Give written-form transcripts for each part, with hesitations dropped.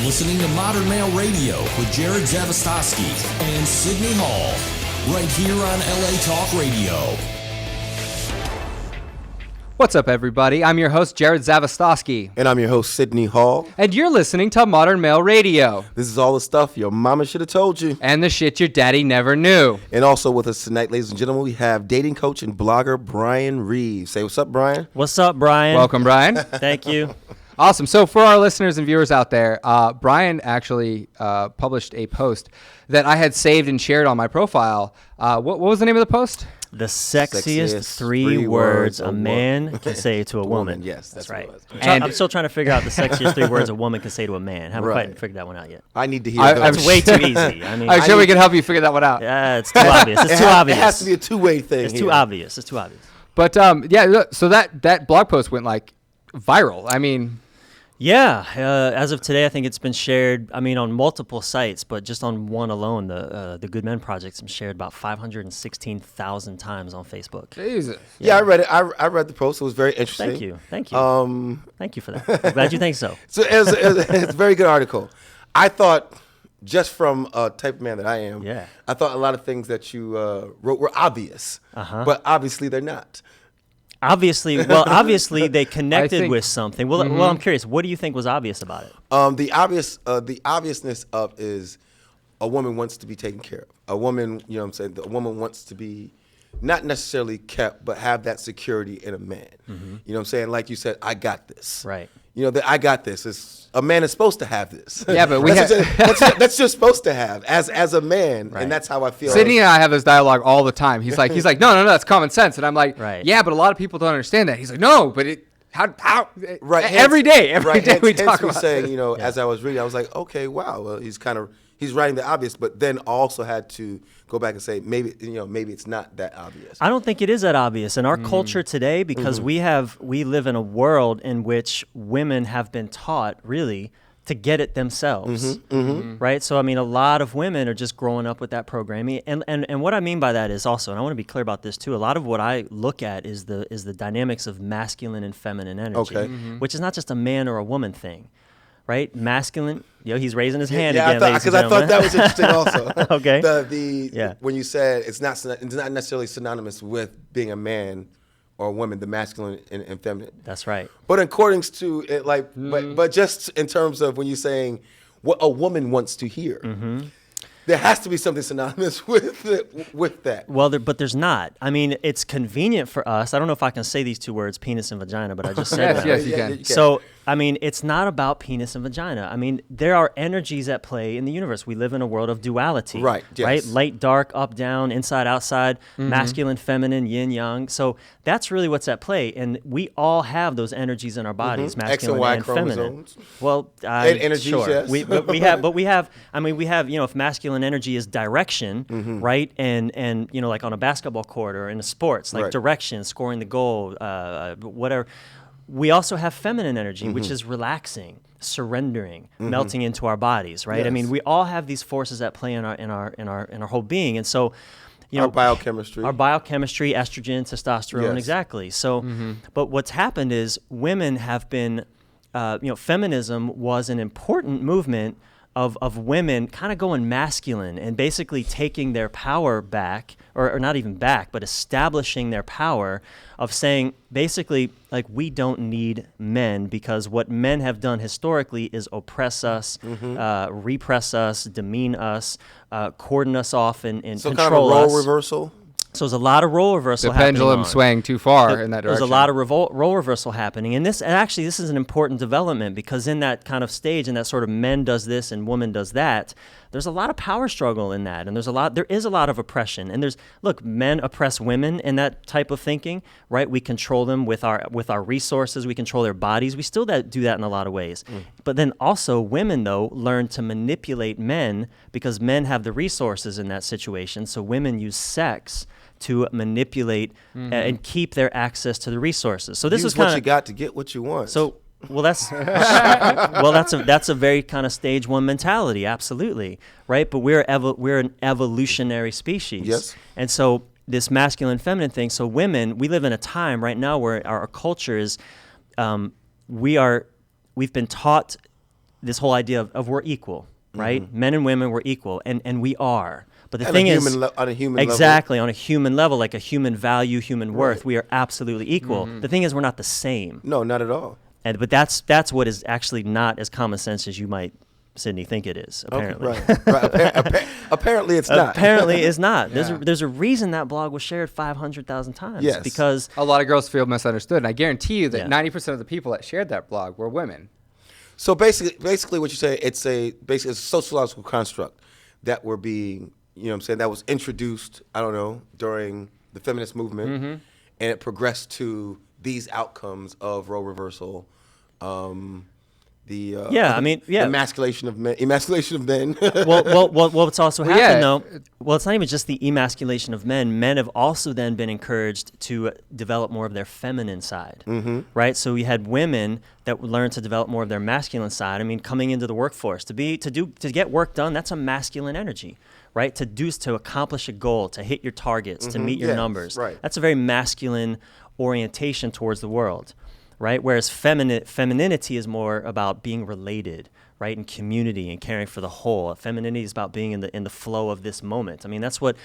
listening to Modern Male Radio with Jared Zavastosky and Sydney Hall, right here on LA Talk Radio. What's up, everybody? I'm your host, Jared Zavastosky. And I'm your host, Sydney Hall. And you're listening to Modern Male Radio. This is all the stuff your mama should have told you. And the shit your daddy never knew. And also with us tonight, ladies and gentlemen, we have dating coach and blogger Brian Reeves. Say what's up, Brian. What's up, Brian? Welcome, Brian. Thank you. Awesome. So for our listeners and viewers out there, Brian actually published a post that I had saved and shared on my profile. What was the name of the post? The sexiest three words a man can say to a woman. Yes, that's right. What I'm still trying to figure out the sexiest three words a woman can say to a man. Haven't quite figured that one out yet. I need to hear It's way too easy. I'm sure we can help you figure that one out. Yeah, it's too obvious. It's too obvious. It has to be a two-way thing. It's too obvious. It's too obvious. But yeah, so that blog post went like viral. I mean, yeah, as of today, I think it's been shared, on multiple sites, but just on one alone, the Good Men Project's been shared about 516,000 times on Facebook. Jesus. Yeah, I read it. I read the post. It was very interesting. Thank you. Thank you for that. I'm glad you think so. So it's a very good article. I thought, just from a type of man that I am, I thought a lot of things that you wrote were obvious, but obviously they're not. Obviously, they connected with something. Well, I'm curious. What do you think was obvious about it? The obviousness of is a woman wants to be taken care of. A woman, you know what I'm saying? A woman wants to be not necessarily kept, but have that security in a man. You know what I'm saying? Like you said, I got this. Right. You know, I got this. A man is supposed to have this. Yeah, but that's just supposed to have as a man, right. And that's how I feel. Sydney and I have this dialogue all the time. He's like, no, that's common sense, and I'm like, right. Yeah, but a lot of people don't understand that. He's like, no, but right? Every day we talk about saying, you know, as I was reading, I was like, okay, wow, well, he's writing the obvious, but then also had to go back and say maybe it's not that obvious. I don't think it is that obvious in our culture today, because we live in a world in which women have been taught really to get it themselves, right? So a lot of women are just growing up with that programming, and what I mean by that is also, and I want to be clear about this too, a lot of what I look at is the dynamics of masculine and feminine energy, which is not just a man or a woman thing. Right, masculine. He's raising his hand again, because I thought that was interesting also. Okay. When you said it's not necessarily synonymous with being a man or a woman, the masculine and feminine. That's right. But according to it, but just in terms of when you're saying what a woman wants to hear. There has to be something synonymous with that. Well, but there's not. It's convenient for us. I don't know if I can say these two words, penis and vagina, but I just said that. Yes, you can. So, it's not about penis and vagina. There are energies at play in the universe. We live in a world of duality. Right, yes. Right? Light, dark, up, down, inside, outside, masculine, feminine, yin, yang. So that's really what's at play. And we all have those energies in our bodies, masculine X and Y and chromosomes. feminine. Well, and energies, sure. yes. we have, if masculine energy is direction, right? And like on a basketball court or in a sports, like direction, scoring the goal, whatever. We also have feminine energy, which is relaxing, surrendering, melting into our bodies, right? Yes. We all have these forces at play in our whole being, and so. Our biochemistry, estrogen, testosterone, exactly. So, but what's happened is women have been, feminism was an important movement of women kind of going masculine and basically taking their power back, or not even back, but establishing their power of saying basically, like, we don't need men, because what men have done historically is oppress us, repress us, demean us, cordon us off, and so control kind of a role us. reversal. So there's a lot of role reversal happening. The pendulum swaying too far in that direction. There's a lot of role reversal happening. And this is an important development, because in that kind of stage, in that sort of men does this and woman does that, there's a lot of power struggle in that. And there is a lot of oppression. And men oppress women in that type of thinking, right? We control them with our resources. We control their bodies. We still do that in a lot of ways. But then also women, though, learn to manipulate men, because men have the resources in that situation. So women use sex to manipulate and keep their access to the resources. So this Use is kind what you got to get what you want. So that's a very kind of stage one mentality, absolutely, right? But we're an evolutionary species, yes. And so this masculine feminine thing. So women, we live in a time right now where our culture is, we've been taught this whole idea of we're equal, right? Men and women, we're equal, and we are. But the On thing a is, human on a human level. exactly, on a human level, like a human value, human worth, we are absolutely equal. The thing is, we're not the same. No, not at all. But that's what is actually not as common sense as you might, Sydney, think it is, apparently. Okay, right. Apparently it's not. Apparently it's not. Yeah. There's a reason that blog was shared 500,000 times. Yes. Because A lot of girls feel misunderstood, and I guarantee you that Yeah. 90% of the people that shared that blog were women. So basically what you say, it's a sociological construct that we're being, that was introduced, I don't know, during the feminist movement, and it progressed to these outcomes of role reversal, the emasculation of men. well, what's also Well, happened yeah. though, well, it's not even just the emasculation of men. Men have also then been encouraged to develop more of their feminine side, right? So we had women that would learn to develop more of their masculine side. I mean, coming into the workforce, to get work done, that's a masculine energy, right? To accomplish a goal, to hit your targets, to meet your Yes, numbers. right. That's a very masculine orientation towards the world, right? Whereas femininity is more about being related, right, and community and caring for the whole. Femininity is about being in the flow of this moment. I mean, that's what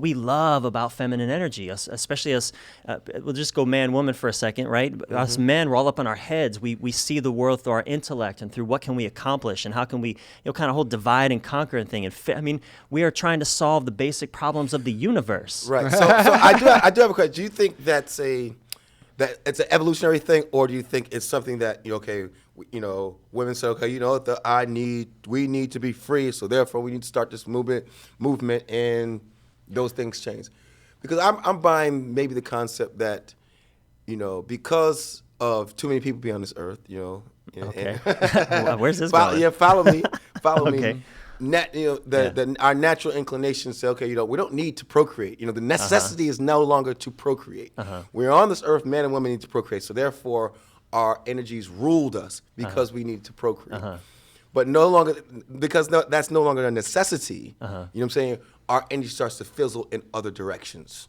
we love about feminine energy, especially us. We'll just go man, woman for a second, right? Us men, we're all up in our heads. We see the world through our intellect and through what can we accomplish and how can we, kind of whole divide and conquer thing. And we are trying to solve the basic problems of the universe. Right. So I do have a question. Do you think that it's an evolutionary thing, or do you think it's something that women say, okay, we need to be free, so therefore we need to start this movement, and those things change? Because I'm buying maybe the concept that because of too many people being on this earth, Okay. Well, where's this going? Yeah, follow me. Okay. me. Our natural inclination say, okay, we don't need to procreate. The necessity is no longer to procreate. We're on this earth, man and woman need to procreate. So therefore, our energies ruled us because we need to procreate. But no longer, that's no longer a necessity. You know what I'm saying? Our energy starts to fizzle in other directions.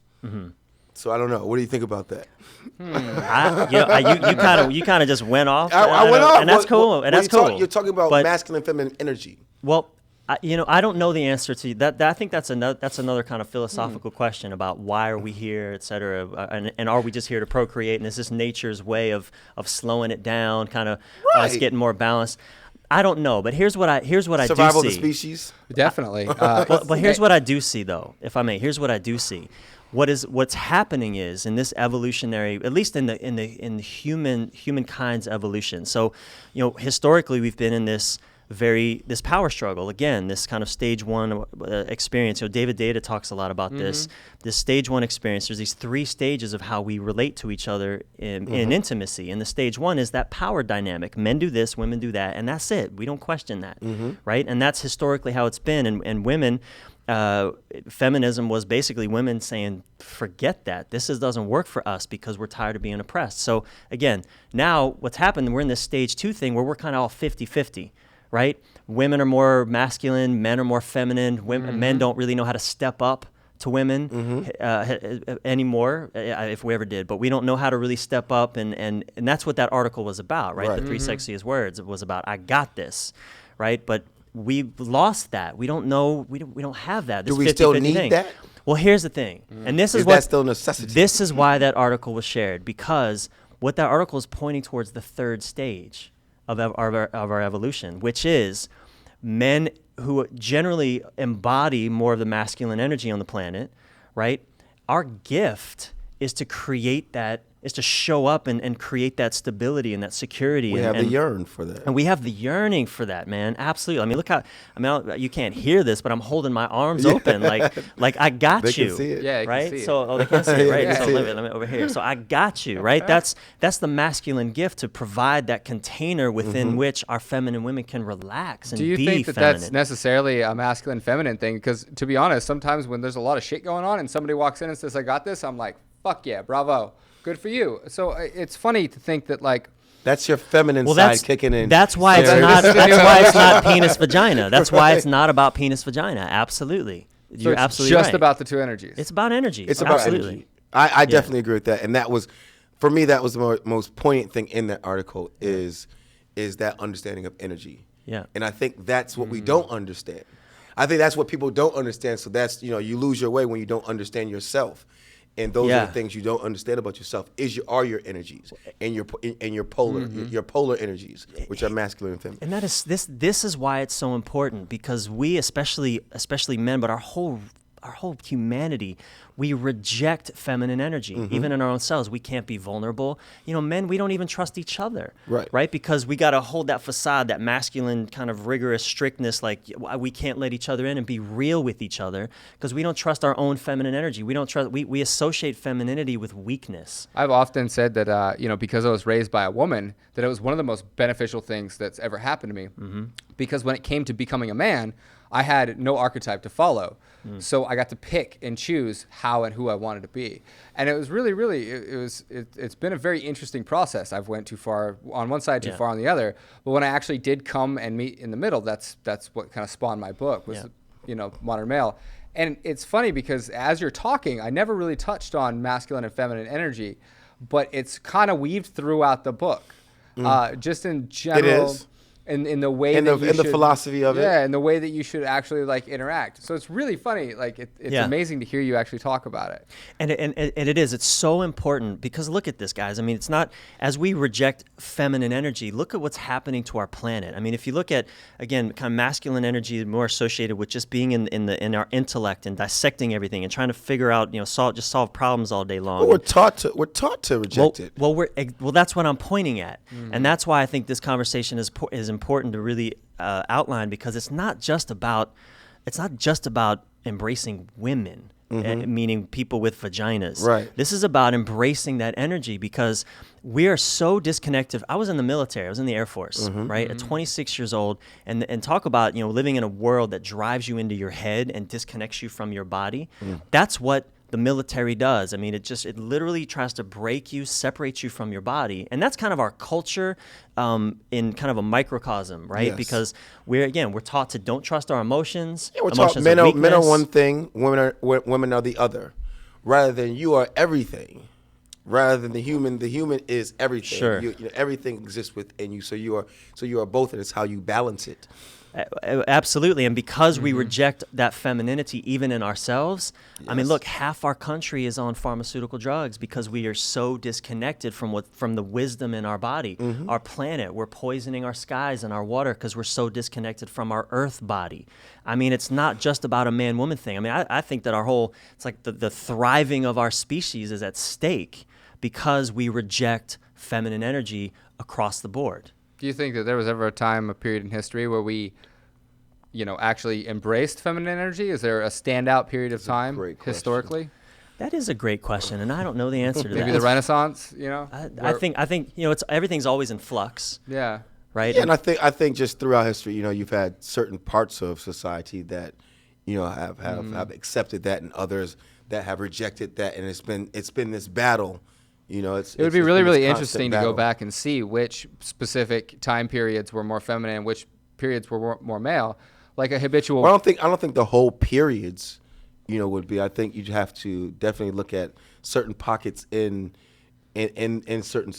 So I don't know. What do you think about that? You kind of just went off. I went off, and that's cool. And that's cool. You're talking about masculine, feminine energy. Well, I don't know the answer to that. I think that's another kind of philosophical question about why are we here, et cetera, and are we just here to procreate? And is this nature's way of slowing it down, kind of us getting more balanced? I don't know, but here's what I do see. Survival of the species. Definitely. But here's what I do see, though, if I may. Here's what I do see. What's happening is in this evolutionary, at least in the humankind's evolution. So, historically we've been in this power struggle, again, this kind of stage one experience. David Data talks a lot about this stage one experience. There's these three stages of how we relate to each other in intimacy. And the stage one is that power dynamic. Men do this, women do that, and that's it. We don't question that, right? And that's historically how it's been. And women, feminism was basically women saying, forget that. This doesn't work for us because we're tired of being oppressed. So again, now what's happened, we're in this stage two thing where we're kind of all 50-50. Right? Women are more masculine, men are more feminine. Men don't really know how to step up to women anymore, if we ever did. But we don't know how to really step up, and that's what that article was about, right? The 3 sexiest words. It was about, I got this, right? But we've lost that. We don't know. We don't have that. This Do we still 50-50 need thing. that? Well, here's the thing, and this is that still a necessity? This is why that article was shared, because what that article is pointing towards the third stage of our evolution, which is men who generally embody more of the masculine energy on the planet, right? Our gift is to create that, is to show up and create that stability and that security. We have the yearn for that. And we have the yearning for that, man. Absolutely. I mean, look how, you can't hear this, but I'm holding my arms open like I got They you. can see it. Yeah, you can right? see it. So they can't see it, right? They So can see let me over here. So I got you, right? That's the masculine gift, to provide that container within which our feminine women can relax and Do you be think that feminine. that's necessarily a masculine feminine thing? Because to be honest, sometimes when there's a lot of shit going on and somebody walks in and says, I got this, I'm like, fuck yeah, bravo. Good for you. So it's funny to think that That's your feminine side that's kicking in. That's why it's There. not. That's why it's not penis vagina. That's why it's not about penis vagina. Absolutely, so you're it's absolutely just right. about the two energies. It's about energy. It's about absolutely. energy. I definitely agree with that. And that was, for me, that was the most poignant thing in that article is that understanding of energy. Yeah. And I think that's what we don't understand. I think that's what people don't understand. So that's, you lose your way when you don't understand yourself. And those are the things you don't understand about yourself are your energies and your polar energies, which are masculine and feminine. And that is this is why it's so important, because we, especially men, but our whole humanity, we reject feminine energy. Even in our own selves, we can't be vulnerable. Men, we don't even trust each other, right? Because we got to hold that facade, that masculine kind of rigorous strictness, like we can't let each other in and be real with each other because we don't trust our own feminine energy. We don't trust. We associate femininity with weakness. I've often said that, because I was raised by a woman, that it was one of the most beneficial things that's ever happened to me. Because when it came to becoming a man, I had no archetype to follow. So I got to pick and choose how and who I wanted to be. And it was really, really, it's been a very interesting process. I've went too far on one side, too far on the other. But when I actually did come and meet in the middle, that's what kind of spawned my book was, Modern Male. And it's funny because as you're talking, I never really touched on masculine and feminine energy, but it's kind of weaved throughout the book. Just in general. It is. In the way in that the philosophy of it. Yeah, and the way that you should actually interact. So it's really funny. It's amazing to hear you actually talk about it. And it is. It's so important because look at this, guys. I mean, it's not, as we reject feminine energy, look at what's happening to our planet. I mean, if you look at, again, kind of masculine energy more associated with just being in our intellect and dissecting everything and trying to figure out, solve problems all day long. Well, we're taught to reject it. Well, that's what I'm pointing at. And that's why I think this conversation is important to really outline, because it's not just about embracing women, meaning people with vaginas. Right. This is about embracing that energy, because we are so disconnected. I was in the military. I was in the Air Force, right? At 26 years old, and talk about living in a world that drives you into your head and disconnects you from your body. That's what the military does. I mean, it literally tries to break you, separate you from your body. And that's kind of our culture in kind of a microcosm, right? Yes. Because we're taught to don't trust our emotions. Yeah, we're emotions taught are men are one thing, women are the other. Rather than you are everything. Rather than the human is everything. Sure. Everything exists within you. So you are both, and it's how you balance it. Absolutely. And because we reject that femininity even in ourselves, I mean, look, half our country is on pharmaceutical drugs because we are so disconnected from the wisdom in our body. Our planet, we're poisoning our skies and our water because we're so disconnected from our earth body. I mean, it's not just about a man-woman thing. I mean, I think that it's like the thriving of our species is at stake because we reject feminine energy across the board. Do you think that there was ever a period in history where we, actually embraced feminine energy? Is there a standout period of time historically? That is a great question, and I don't know the answer to that. Maybe the Renaissance, I think everything's always in flux. Yeah. Right. Yeah, and I think just throughout history, you've had certain parts of society that, have accepted that, and others that have rejected that, and it's been this battle. It would be really, really interesting to go back and see which specific time periods were more feminine and which periods were more male. Like a habitual. Well, I don't think the whole periods, would be. I think you'd have to definitely look at certain pockets in certain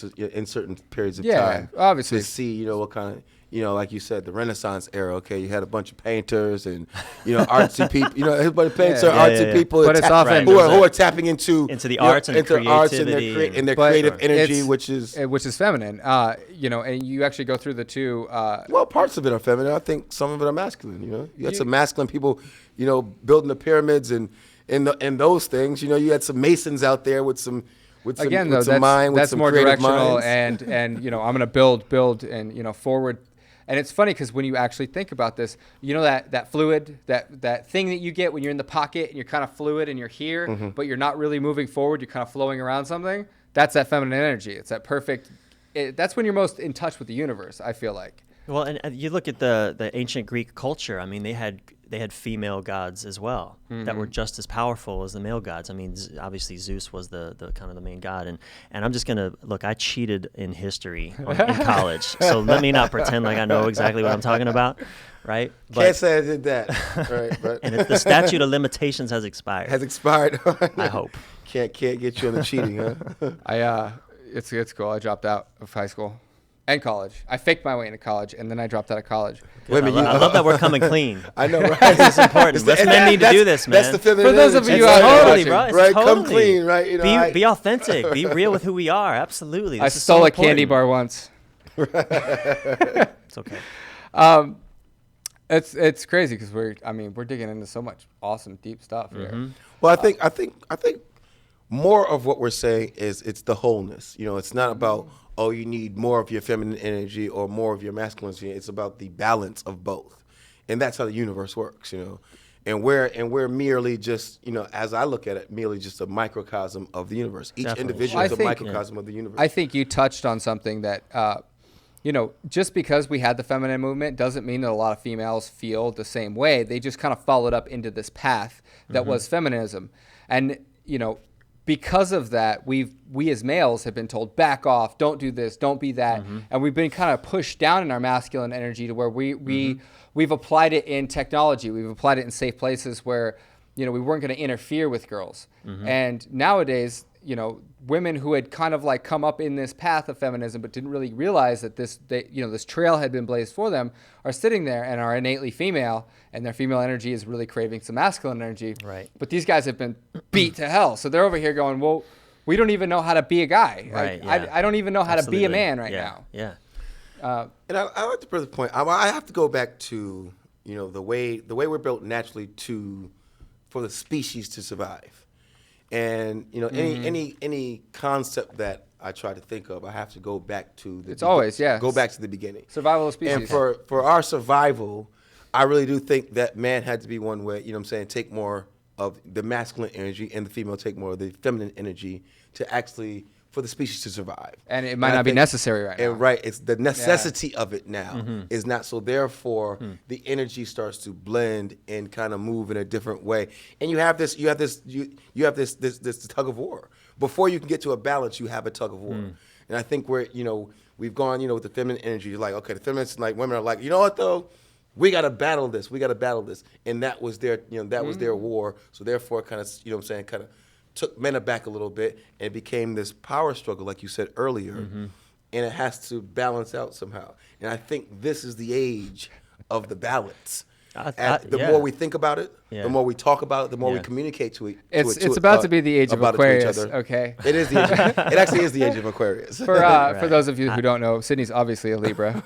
periods of time. Yeah, obviously. To see, what kind of. Like you said, the Renaissance era. Okay, you had a bunch of painters and artsy people. Everybody paints are artsy people. But it's often who are tapping into the arts and creativity and their creative energy, which is feminine. And you actually go through the two. Well, parts of it are feminine. I think some of it are masculine. You had some masculine people, building the pyramids and those things. You had some masons out there with some. Again, though, that's more directional, and I'm going to build and forward. And it's funny because when you actually think about this, that fluid, that thing that you get when you're in the pocket and you're kind of fluid and you're here, but you're not really moving forward. You're kind of flowing around something. That's that feminine energy. It's that perfect. That's when you're most in touch with the universe, I feel like. Well, and you look at the ancient Greek culture. I mean, they had female gods as well that were just as powerful as the male gods. I mean, obviously Zeus was the kind of the main god. And I'm just gonna look. I cheated in history in college, so let me not pretend like I know exactly what I'm talking about, right? Can't say I did that, right? But and if the statute of limitations has expired. I hope. Can't get you on the cheating, huh? It's cool. I dropped out of high school. And college. I faked my way into college, and then I dropped out of college. Wait a minute, I love that we're coming clean. I know, right? It's important. Us men need to do this, man. That's the feminine For those of energy, you right? out there Totally, watching, bro. It's right? Come totally. clean, right? You know, Be authentic. Be real with who we are. Absolutely. I This is stole so a candy important. bar once. It's okay. It's crazy because we're digging into so much awesome, deep stuff here. Well, I think more of what we're saying is it's the wholeness. You know, it's not about you need more of your feminine energy or more of your masculine energy. It's about the balance of both, and that's how the universe works. You know, and we're merely just, you know, as I look at it, merely just a microcosm of the universe. Each Definitely. individual I is a think- microcosm of the universe. I think you touched on something that, just because we had the feminine movement doesn't mean that a lot of females feel the same way. They just kind of followed up into this path that was feminism. And, because of that, we as males have been told, back off, don't do this, don't be that. And we've been kind of pushed down in our masculine energy to where we've applied it in technology. We've applied it in safe places where, we weren't going to interfere with girls. And nowadays, women who had kind of like come up in this path of feminism but didn't really realize that this trail had been blazed for them are sitting there and are innately female, and their female energy is really craving some masculine energy. Right. But these guys have been beat to hell. So they're over here going, well, we don't even know how to be a guy. Right, I don't even know how to be a Absolutely. man right Yeah, now. Yeah. And I like to put the point. I have to go back to the way we're built naturally for the species to survive, and any concept that I try to think of, I have to go back to the. It's always, yeah. Go back to the beginning. Survival of species. And for our survival, I really do think that man had to be one way. Take more of the masculine energy, and the female take more of the feminine energy to actually. For the species to survive. And it might I not be think- necessary right now. And right, it's the necessity of it now is not, so therefore the energy starts to blend and kind of move in a different way. And you have this tug of war. Before you can get to a balance, you have a tug of war. And I think we've gone, with the feminine energy, like, okay, the feminists, like, women are like, you know what though? We got to battle this. And that was their, was their war. So therefore kind of, kind of took men aback a little bit, and it became this power struggle, like you said earlier, and it has to balance out somehow. And I think this is the age of the balance. The yeah. more we think about it, Yeah. the more we talk about it, the more we Yeah. communicate to it. It's about to be the age of about it to each Aquarius, other. okay? It is the age. It actually is the age of Aquarius. For those of you who don't know, Sydney's obviously a Libra.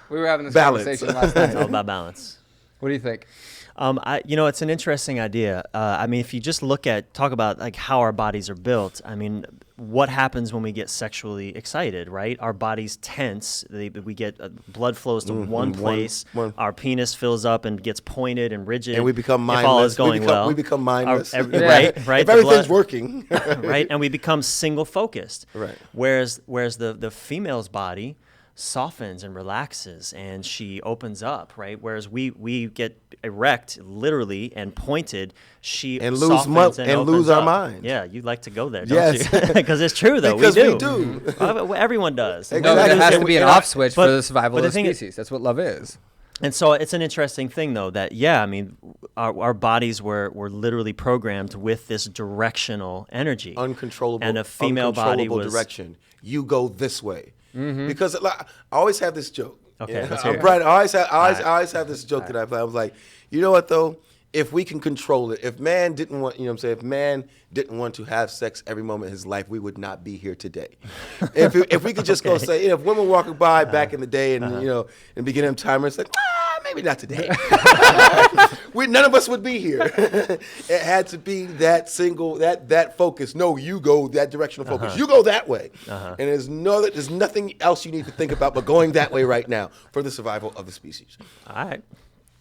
We were having this Balance. conversation last It's all night. about balance. What do you think? It's an interesting idea. If you just talk about like how our bodies are built, what happens when we get sexually excited, right? Our bodies tense. We get blood flows to one place. Our penis fills up and gets pointed and rigid. And we become If all is mindless. going well. We become mindless. Right. If The everything's blood- working. right? And we become single focused. Right. Whereas the female's body softens and relaxes and she opens up, right? Whereas we get erect literally and pointed, she And lose softens and opens lose our up. mind. Yeah, you'd like to go there, Yes. don't you? Because it's true though. Because we we do. do. Well, everyone does. Exactly. No, but there has to And be an we- off switch but- for the survival but of the the thing is- species. That's what love is. And so it's an interesting thing, though, that, our bodies were literally programmed with this directional energy. Uncontrollable, And a female body uncontrollable was... direction. You go this way. Because like, I always have this joke. Okay, let's hear it. Brian, I always have this joke that I play. I was like, you know what though? If we can control it, if man didn't want, if man didn't want to have sex every moment of his life, we would not be here today. if we could just go say, if women walking by back in the day and and beginning of time, it's like, maybe not today. None of us would be here. It had to be that single, that focus. No, you go that directional focus. You go that way. And there's nothing else you need to think about but going that way right now for the survival of the species. All right.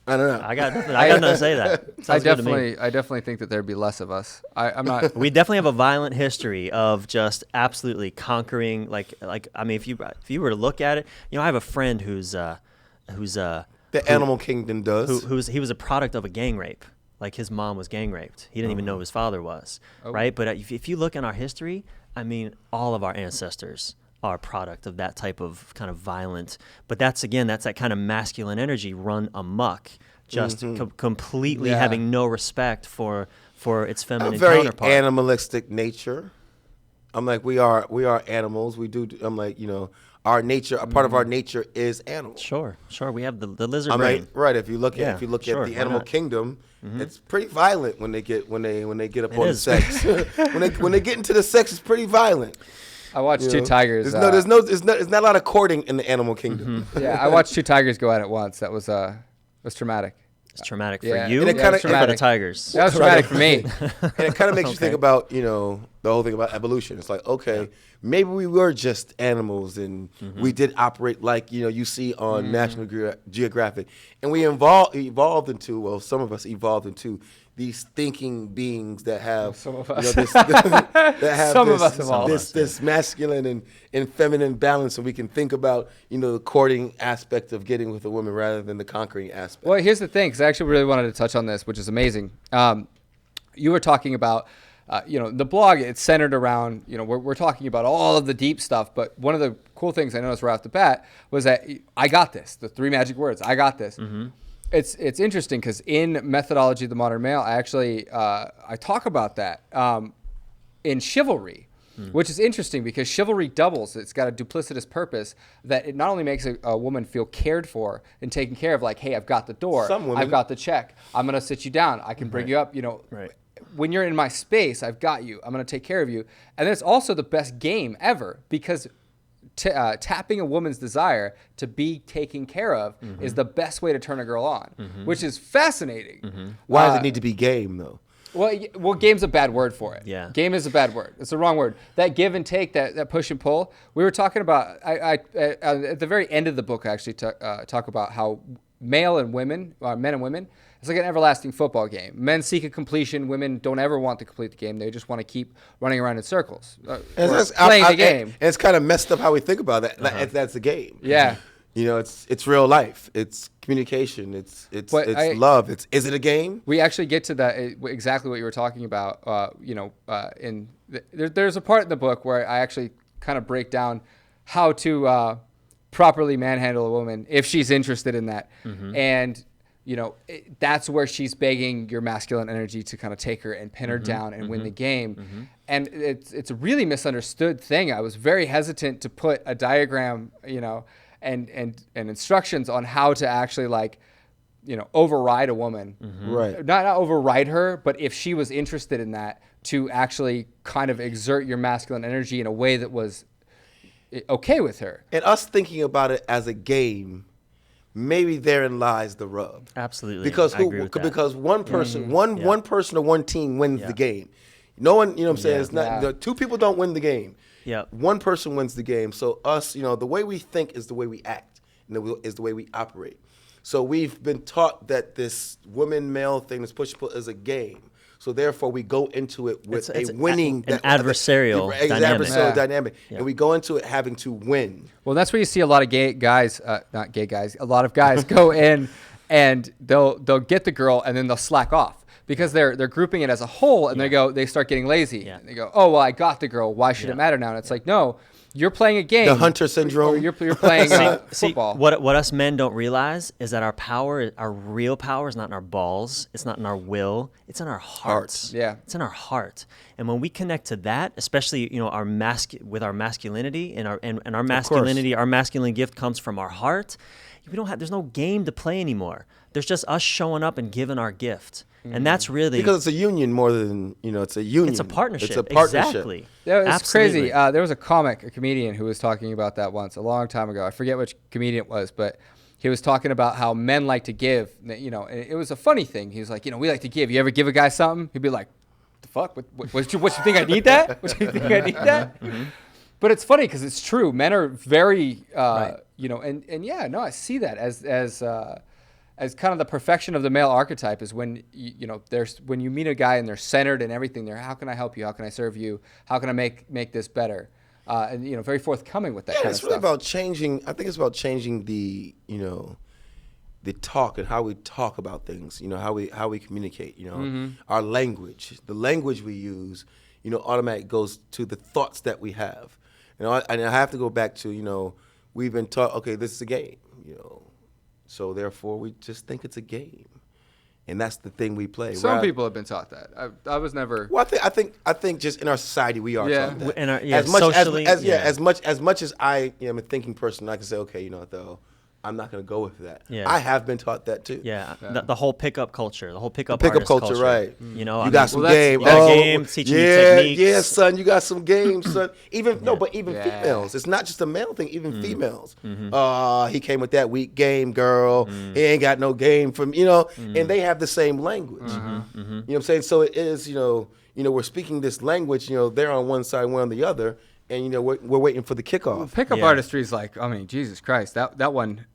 I don't know. I got nothing to say that. I Sounds good to me. definitely think that there'd be less of us. I'm not. We definitely have a violent history of just absolutely conquering. If you were to look at it, I have a friend who's The animal kingdom does. he was a product of a gang rape. Like his mom was gang raped. He didn't even know who his father was, right? But if you look in our history, all of our ancestors are a product of that type of kind of violent. But that's that kind of masculine energy run amok, just completely Yeah. having no respect for its a feminine very counterpart. animalistic nature. I'm like, we are animals. We do. I'm like, our nature. A part of our nature is animal. Sure. We have the lizard I'm brain. like, right. If you look Yeah, at the sure, animal why not? kingdom, it's pretty violent when they get up on the is. sex. when they get into the sex, it's pretty violent. I watched two tigers. There's not a lot of courting in the animal kingdom. Yeah, I watched two tigers go at it once. That was traumatic. It's traumatic for Yeah. you And it kinda- or for the traumatic. tigers. That was traumatic for me. And it kind of makes you think about, the whole thing about evolution. It's like, okay, maybe we were just animals and we did operate like, you see on National Geographic. And we evolved into, well, some of us evolved into these thinking beings that have, Some of us. that have Some this, of us evolved. this masculine and feminine balance, so we can think about, the courting aspect of getting with a woman rather than the conquering aspect. Well, here's the thing, because I actually really wanted to touch on this, which is amazing. You were talking about, the blog, it's centered around, we're talking about all of the deep stuff, but one of the cool things I noticed right off the bat was that I got this, the 3 magic words, I got this. It's interesting because in Methodology of the Modern Male, I actually, I talk about that in chivalry. Which is interesting because chivalry doubles. It's got a duplicitous purpose that it not only makes a woman feel cared for and taken care of, like, hey, I've got the door, Some women- I've got the check, I'm going to sit you down, I can bring you up, Right. When you're in my space, I've got you, I'm going to take care of you. And then it's also the best game ever because tapping a woman's desire to be taken care of is the best way to turn a girl on, which is fascinating. Why does it need to be game, though? Well, game's a bad word for it. Yeah. Game is a bad word. It's the wrong word. That give and take, that push and pull. We were talking about, at the very end of the book, I actually talk about how men and women, it's like an everlasting football game. Men seek a completion. Women don't ever want to complete the game. They just want to keep running around in circles, playing the game. And it's kind of messed up how we think about that. Like, that's the game. Yeah. It's real life. It's communication. It's love. Is it a game? We actually get to that exactly what you were talking about. There's a part in the book where I actually kind of break down how to properly manhandle a woman if she's interested in that, and that's where she's begging your masculine energy to kind of take her and pin her down and win the game. And it's a really misunderstood thing. I was very hesitant to put a diagram, and instructions on how to actually override a woman. Right. Not override her, but if she was interested in that, to actually kind of exert your masculine energy in a way that was okay with her. And us thinking about it as a game, maybe therein lies the rub. Absolutely. Because I agree with that. because one person, one person or one team wins the game. No one, what I'm saying, it's not the two people don't win the game. Yeah. One person wins the game. So us, the way we think is the way we act, and is the way we operate. So we've been taught that this woman-male thing, this push-pull, is a game. So therefore, we go into it with It's a winning, an adversarial dynamic. adversarial dynamic, and we go into it having to win. Well, that's where you see a lot of gay guys, not gay guys, a lot of guys go in and they'll get the girl and then they'll slack off because they're grouping it as a whole and they start getting lazy. Yeah. They go, oh, well, I got the girl. Why should it matter now? And it's like, no, you're playing a game. The Hunter syndrome. Or you're playing football. See, what us men don't realize is that our power, our real power, is not in our balls. It's not in our will. It's in our hearts. Yeah. It's in our heart. And when we connect to that, especially with our masculinity and our masculinity, our masculine gift comes from our heart. There's no game to play anymore. There's just us showing up and giving our gift. And that's really Because it's a union more than, it's a union. it's a partnership. It's a partnership. Exactly. Yeah, it's Absolutely. crazy. There was a comedian who was talking about that once, a long time ago. I forget which comedian it was, but he was talking about how men like to give. And it was a funny thing. He was like, we like to give. You ever give a guy something? He'd be like, the fuck? What you think I need that? What you think I need that? But it's funny because it's true. Men are very, Right. I see that as kind of the perfection of the male archetype is when when you meet a guy and they're centered and everything. They're, how can I help you? How can I serve you? How can I make this better? And very forthcoming with that kind of It's stuff. really about changing. I think it's about changing the the talk and how we talk about things. How we communicate. Our language, the language we use. Automatic goes to the thoughts that we have. And I have to go back to we've been taught. Okay, this is a game. So therefore, we just think it's a game. and that's the thing we play. Some people have been taught that. I was never. Well, I think just in our society we are Yeah. taught that. In our- yeah, as much socially, as much as I am a thinking person, I can say, okay, you know what, though, I'm not going to go with that. Yeah. I have been taught that too. Yeah, the whole pickup culture, the whole pickup Pickup artist culture, right? You know, You got some game. You got game, teaching you techniques. Yeah, son, you got some game, son. Even but even Yeah. females. It's not just a male thing. Even females. He came with that weak game, girl. He ain't got no game from and they have the same language. You know what I'm saying? So it is, we're speaking this language. They're on one side, we're on the other, and we're waiting for the kickoff. Pickup Yeah. artistry is like, I mean, Jesus Christ, that one,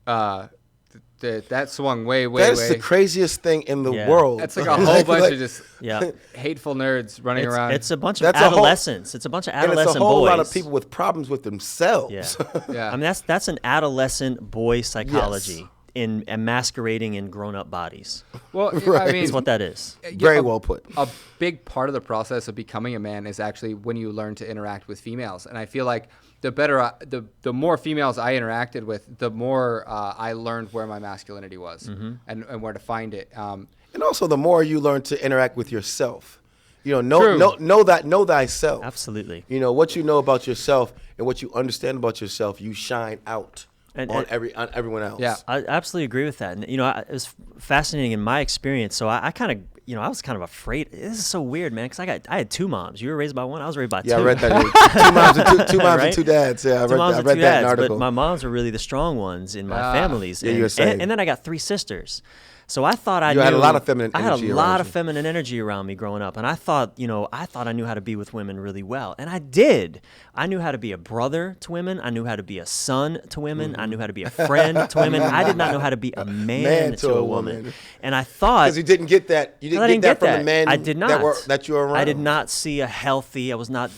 that swung way. That's the craziest thing in the Yeah. world. That's like a whole bunch of just Yeah. hateful nerds running around. It's a bunch of That's a whole- adolescents. It's a bunch of and adolescent it's a whole boys. lot of people with problems with themselves. Yeah. Yeah. I mean, that's an adolescent boy psychology Yes. in masquerading in grown-up bodies. Well, Right. I mean, That's what that is. Very a- well put. A big part of the process of becoming a man is actually when you learn to interact with females, and I feel like the more females I interacted with, the more I learned where my masculinity was and where to find it. And also, the more you learn to interact with yourself, True. know thyself. Absolutely. What you know about yourself and what you understand about yourself, you shine out And- on and- everyone else. Yeah. I absolutely agree with that. And, it was fascinating in my experience. So I kind of, I was kind of afraid. This is so weird, man, because I had two moms. You were raised by one. I was raised by Yeah, two. I read that. Two moms and Right? two dads. Yeah, I Two read moms that. I and read two that in dads, an article. but my moms were really the strong ones in my families. Yeah, and, you were saying. and then I got three sisters. So I thought I You knew. had a lot of feminine I had energy a around lot of you. feminine energy around me growing up, and I thought I knew how to be with women really well, and I did. I knew how to be a brother to women. I knew how to be a son to women. I knew how to be a friend to women. I did not know how to be a man to a woman. And I thought Because you didn't get that. You I didn't get that from the men I did not. that you were around. I did not see a healthy. There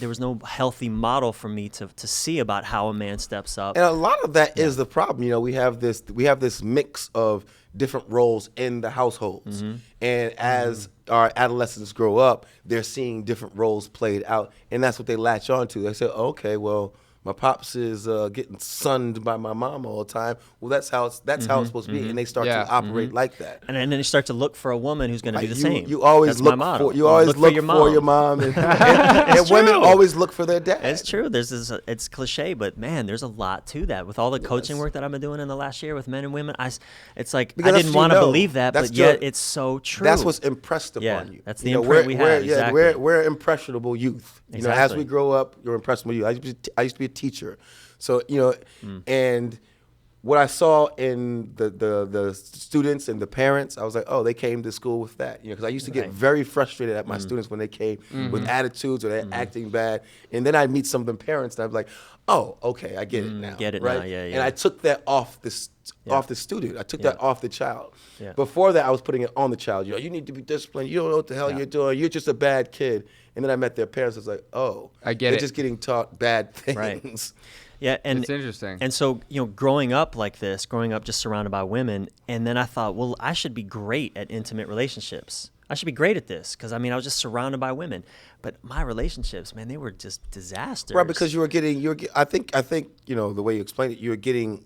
was no healthy model for me to see about how a man steps up. And a lot of that is the problem. We have this mix of different roles in the households. And as our adolescents grow up, they're seeing different roles played out. And that's what they latch on to. They say, okay, well, my pops is getting sunned by my mom all the time. Well, that's how it's supposed to be. And they start Yeah. to operate like that. And then you start to look for a woman who's going to do the same. You always That's look my motto. for your mom, and women always look for their dad. It's true. It's cliche, but man, there's a lot to that. With all the coaching work that I've been doing in the last year with men and women, it's like Because I that's didn't what want you to know. believe that, That's but yet your- it's so true. That's what's impressed Yeah, upon you. that's the imprint we have, exactly. We're impressionable youth. As Exactly. we grow up, you're impressionable youth. I used to be a teacher, so and what I saw in the students and the parents, I was like, oh, they came to school with that. Because I used to get Right. very frustrated at my students when they came with attitudes or they're acting bad, and then I'd meet some of them parents, and I'd be like, oh, okay, I get it now. get it right? now, yeah, And yeah. I took that off the student. I took that off the child. Yeah. Before that, I was putting it on the child. You need to be disciplined. You don't know what the hell you're doing. You're just a bad kid. And then I met their parents. I was like, oh, I get they're it. just getting taught bad things. Right. Yeah, and It's interesting. And so, growing up like this, growing up just surrounded by women, and then I thought, well, I should be great at intimate relationships. I should be great at this because I was just surrounded by women. But my relationships, man, they were just disasters. Right, because I think the way you explained it, you're getting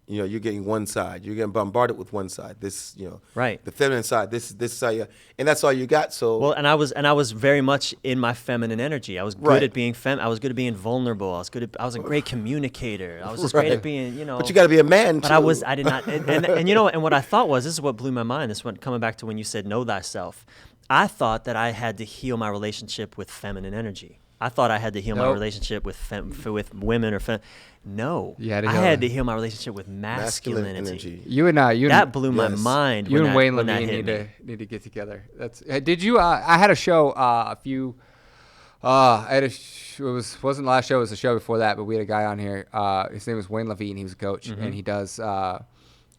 you're getting one side. You're getting bombarded with one side. This, Right. the feminine side. This side, and that's all you got. So Well, and I was very much in my feminine energy. I was good Right. at being I was good at being vulnerable. I was a great communicator. I was just great Right. at being, But you got to be a man But too. I did not, and what I thought was, this is what blew my mind. This is what, coming back to when you said know thyself. I thought that I had to heal my relationship with feminine energy. I thought I had to heal my Nope. relationship with women no. You had to I heal had that. to heal my relationship with masculinity. energy. You and That blew my Yes. mind. You when and that- Wayne when that Levine hit me. need to get together. Did you? I had a show a few. It wasn't the last show. It was the show before that. But we had a guy on here. His name was Wayne Levine. He was a coach, and he does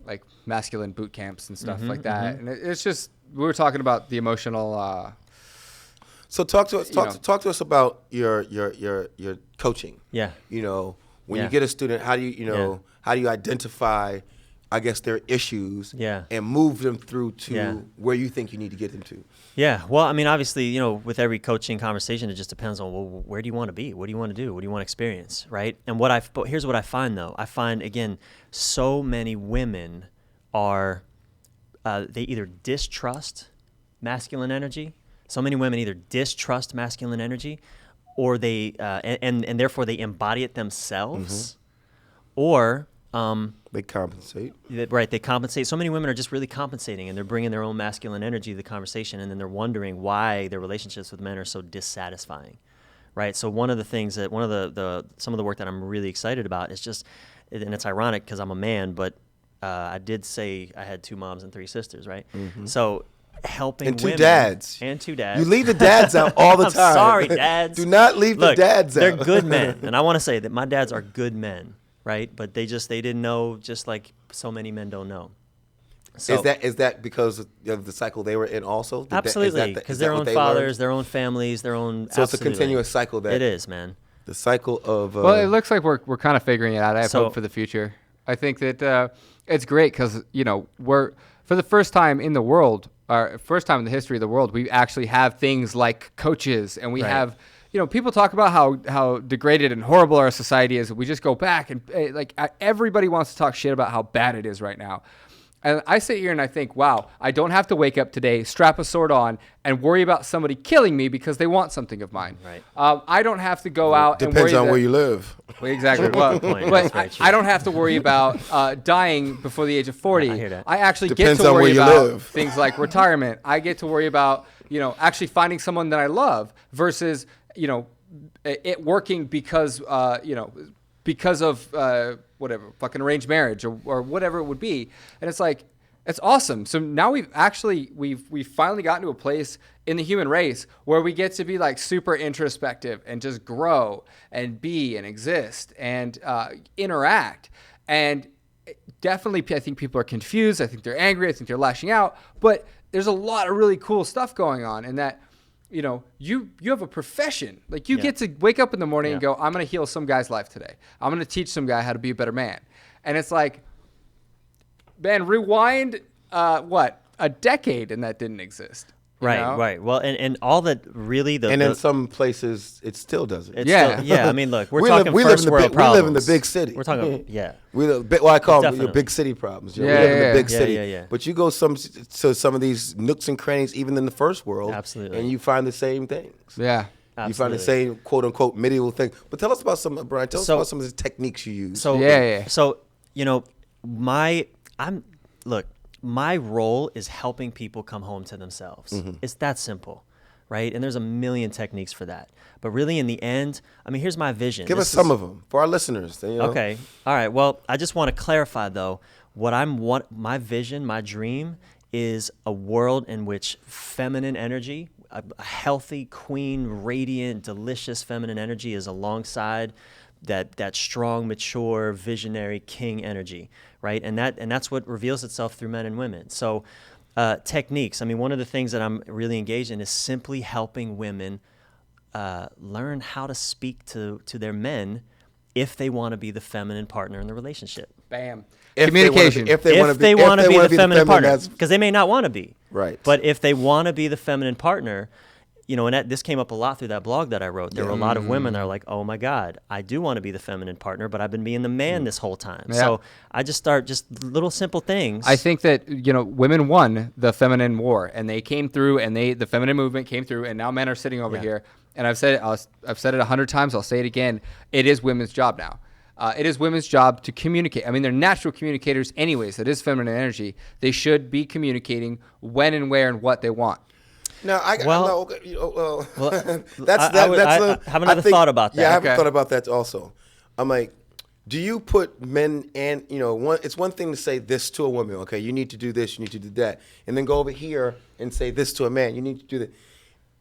like masculine boot camps and stuff like that. And it's just we were talking about the emotional. So talk to us. You know. Talk to us about your coaching. Yeah. When Yeah. you get a student, how do you Yeah. how do you identify, I guess, their issues, Yeah. and move them through to Yeah. where you think you need to get them to? Yeah, well, obviously, with every coaching conversation, it just depends on, well, where do you want to be? What do you want to do? What do you want to experience, right? And but here's what I find, though. I find, again, so many women are they either distrust masculine energy. So many women either distrust masculine energy, or they and therefore they embody it themselves, or They compensate. right, they compensate. So many women are just really compensating, and they're bringing their own masculine energy to the conversation, and then they're wondering why their relationships with men are so dissatisfying, right? So one of the things that some of the work that I'm really excited about is just, and it's ironic because I'm a man, but I did say I had 2 moms and 3 sisters, right? So helping And 2 women dads. and 2 dads. You leave the dads out all the I'm time. sorry, dads. Do not leave Look, the dads they're out. good men, and I want to say that my dads are good men, right? But they didn't know, just like so many men don't know. So, Is that because of the cycle they were in also? absolutely, because their own fathers, their own families, their own. So it's a absolutely. continuous cycle that It is, man. the cycle of. Well, it looks like we're kind of figuring it out. I have So- hope for the future. I think that it's great because we're for the first time in the world, or first time in the history of the world, we actually have things like coaches, and we Right. have. People talk about how degraded and horrible our society is. We just go back and everybody wants to talk shit about how bad it is right now. And I sit here and I think, wow, I don't have to wake up today, strap a sword on, and worry about somebody killing me because they want something of mine. Right. I don't have to go out and depends worry on that- where you live. Well, exactly. Well, point. but That's very true. I don't have to worry about dying before the age of 40. I hear that. I actually Depends get to on where worry you about live. things like retirement. I get to worry about, actually finding someone that I love versus, it working because, because of whatever, fucking arranged marriage or whatever it would be. And it's like, it's awesome. So now we've finally gotten to a place in the human race where we get to be like super introspective and just grow and be and exist and interact. And definitely, I think people are confused. I think they're angry. I think they're lashing out. But there's a lot of really cool stuff going on in that, you have a profession. Like you get to wake up in the morning and go, I'm going to heal some guy's life today. I'm going to teach some guy how to be a better man. And it's like, man, rewind, a decade and that didn't exist. you know? Right. Well, and all that really And in some places, it still doesn't. it's Yeah. still- yeah. I mean, look, we're We talking live in first the world big- we problems. live in the big city. We're talking, yeah. We live, well, I call them Definitely. big city problems. Yeah, we live in yeah, the big yeah. city. Yeah. But you go to some of these nooks and crannies, even in the first world, Absolutely. and you find the same things. Yeah. You find the Absolutely. same quote unquote medieval thing. But tell us about Brian. Tell us about some of the techniques you use. So Yeah. So my role is helping people come home to themselves. Mm-hmm. It's that simple, right? And there's a million techniques for that. But really, in the end, I mean, here's my vision. Give us some of them for our listeners. Okay. All right. Well, I just want to clarify though. My vision, my dream is a world in which feminine energy, a healthy, queen, radiant, delicious feminine energy is alongside that strong, mature, visionary king energy, right? And that's what reveals itself through men and women. So techniques. I mean, one of the things that I'm really engaged in is simply helping women learn how to speak to their men if they want to be the feminine partner in the relationship. Bam. If Communication. If they want to be the feminine partner, that's- because they may not want to be. Right. But if they want to be the feminine partner, and this came up a lot through that blog that I wrote. There were a lot of women that are like, oh my God, I do want to be the feminine partner, but I've been being the man this whole time. Yeah. So I just start little simple things. I think that women won the feminine war, and they came through, and the feminine movement came through, and now men are sitting over here. And I've said it 100 times. I'll say it again. It is women's job now. It is women's job to communicate. I mean, they're natural communicators, anyways. It is feminine energy. They should be communicating when and where and what they want. No, Well- that's I have another thought about that. Yeah, I have Okay. a thought about that also. I'm like, do you put men and it's one thing to say this to a woman, okay? You need to do this, you need to do that, and then go over here and say this to a man. You need to do that,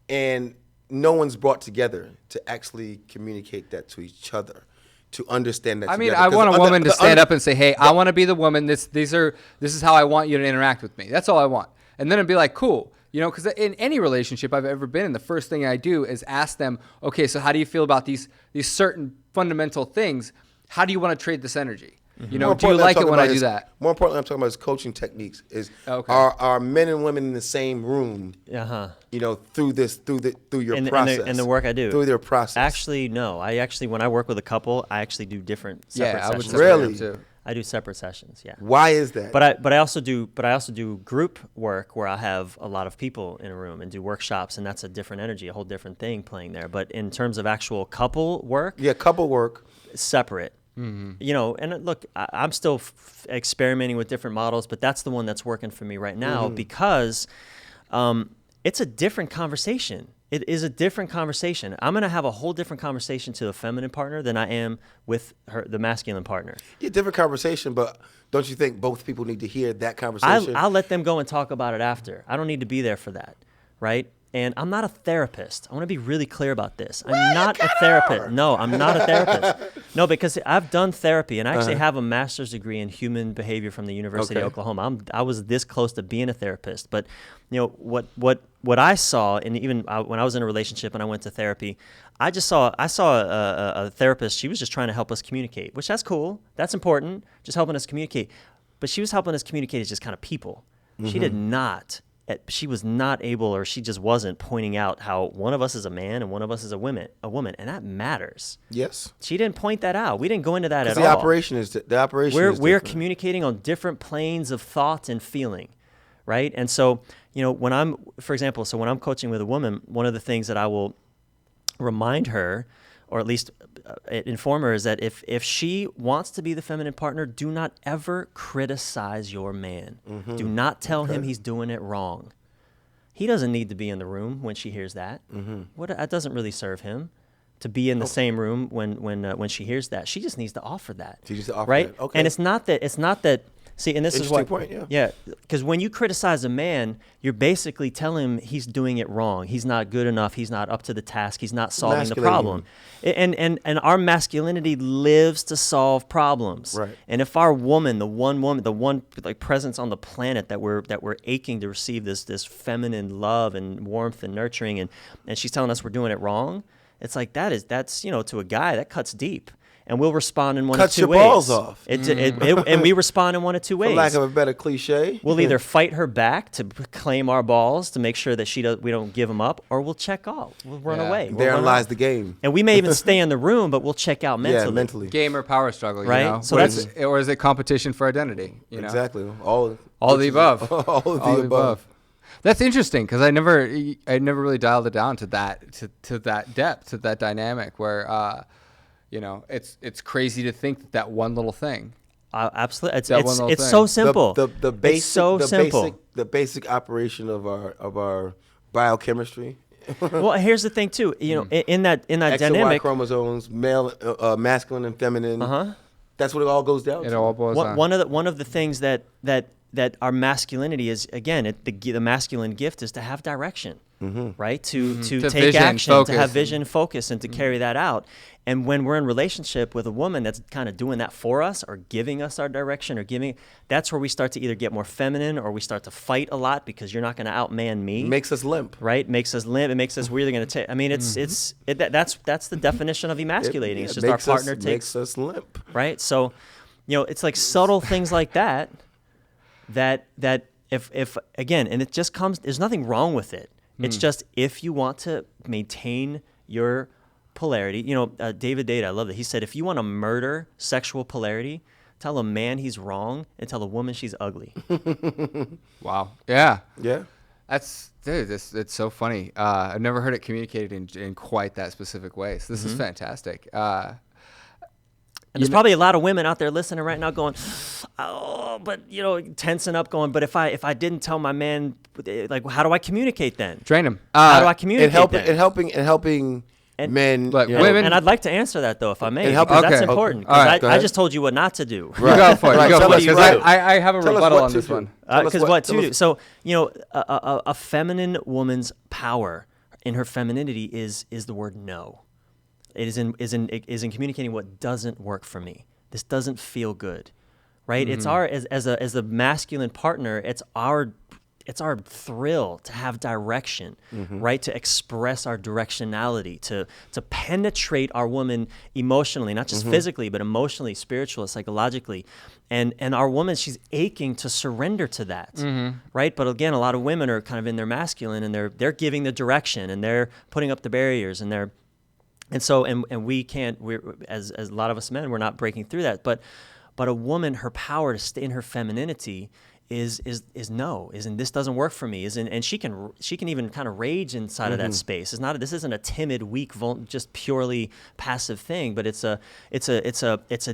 and no one's brought together to actually communicate that to each other, to understand that. I mean, together. I 'Cause want a woman to the stand up and say, "Hey, I want to be the woman. This is how I want you to interact with me. That's all I want." And then it'd be like, "Cool." Because in any relationship I've ever been in, the first thing I do is ask them, okay, so how do you feel about these certain fundamental things? How do you want to trade this energy? More Do you importantly, I'm like it talking when I about do is- that? More importantly, I'm talking about his coaching techniques. Okay. Are men and women in the same room? Uh-huh. Through your And process, the work I do. through their process. Actually, no. When I work with a couple, I actually do different separate Yeah, I would sessions. separate Really? them too. I do separate sessions. Yeah. Why is that? But I also do group work where I have a lot of people in a room and do workshops, and that's a different energy, a whole different thing playing there. But in terms of actual couple work, yeah, couple work. separate. You know, and look, I'm still experimenting with different models, but that's the one that's working for me right now because it's a different conversation. It is a different conversation. I'm going to have a whole different conversation to the feminine partner than I am with the masculine partner. Yeah, different conversation, but don't you think both people need to hear that conversation? I'll let them go and talk about it after. I don't need to be there for that, right? And I'm not a therapist. I want to be really clear about this. I'm not a therapist. No, I'm not a therapist. No, because I've done therapy, and I actually have a master's degree in human behavior from the University of Oklahoma. I was this close to being a therapist. But you know what I saw, and even when I was in a relationship and I went to therapy, I saw a therapist. She was just trying to help us communicate, which that's cool. That's important, just helping us communicate. But she was helping us communicate as just kind of people. She did not. She was not able, or she just wasn't pointing out how one of us is a man and one of us is a woman, and that matters. Yes. She didn't point that out. We didn't go into that at The all. operation is We're different. communicating on different planes of thought and feeling, right? And so, you know, when I'm coaching with a woman, one of the things that I will remind her, or at least inform her, is that if she wants to be the feminine partner, do not ever criticize your man. Do not tell him he's doing it wrong. He doesn't need to be in the room when she hears that. That doesn't really serve him to be in the same room when she hears that. She just needs to offer that. She needs to offer right? that. Okay. And it's not that. See, and this is what. Interesting point, Yeah, because when you criticize a man, you're basically telling him he's doing it wrong. He's not good enough. He's not up to the task. He's not solving the problem. And our masculinity lives to solve problems. Right. And if our woman, the one like presence on the planet that we're aching to receive this feminine love and warmth and nurturing, and she's telling us we're doing it wrong, it's like that's you know, to a guy that cuts deep. And we'll respond in one of two ways. Cuts your balls off. And we respond in one of two ways. For lack of a better cliche. We'll either fight her back to claim our balls to make sure that we don't give them up, or we'll check off. We'll run away. We'll Therein run lies off. the game. And we may even stay in the room, but we'll check out mentally. Yeah, mentally. Game or power struggle, Right? you know? So Or is it competition for identity? You know? Exactly. All All the above. All of the above. That's interesting because I never really dialed it down to that to that depth, to that dynamic where you know, it's crazy to think that one little thing. Absolutely, That one little it's thing. so simple. The basic, it's so simple. The basic operation of our biochemistry. Well, here's the thing too. You know, in that X and Y dynamic, chromosomes, male, masculine and feminine. That's what it all goes down It to. all boils down. one of the things that our masculinity is, again, the masculine gift is to have direction, right? To To take vision, action, focus. to have vision, focus, and to carry that out. And when we're in relationship with a woman that's kind of doing that for us, or giving us our direction, or that's where we start to either get more feminine, or we start to fight a lot because you're not going to outman me. Makes us limp. Right, makes us limp. It makes us we're either going to take. I mean, that's the definition of emasculating. It's just our partner makes us limp. right. So, you know, it's like subtle things like that. That if again, and it just comes. There's nothing wrong with it. It's just if you want to maintain your polarity. You know, David Data, I love that. He said, if you want to murder sexual polarity, tell a man he's wrong and tell a woman she's ugly. Wow. Yeah. Yeah. It's so funny. I've never heard it communicated in quite that specific way. So this is fantastic. And there's probably a lot of women out there listening right now going, oh, but, you know, tensing up going, but if I didn't tell my man, like, how do I communicate then? Train him. How do I communicate then? helping men. Look, you know, women. And I'd like to answer that, though, if I may, And help- because that's Okay. important. All right, Because go I ahead. just told you what not to do. You go for it. Right, You go tell for us it. 'Cause what to do. I have a Tell us rebuttal what on to this do. one. Because what to do? So, you know, a feminine woman's power in her femininity is the word no. It is in communicating what doesn't work for me. This doesn't feel good, right? It's our as a masculine partner. It's our thrill to have direction, right? To express our directionality, to penetrate our woman emotionally, not just physically, but emotionally, spiritually, psychologically. And our woman, she's aching to surrender to that, right? But again, a lot of women are kind of in their masculine, and they're giving the direction, and they're putting up the barriers, and so we can't. We're as a lot of us men, we're not breaking through that, but But a woman, her power to stay in her femininity is and this doesn't work for me, and she can even kind of rage inside of that space. This isn't a timid, weak, just purely passive thing, but it's a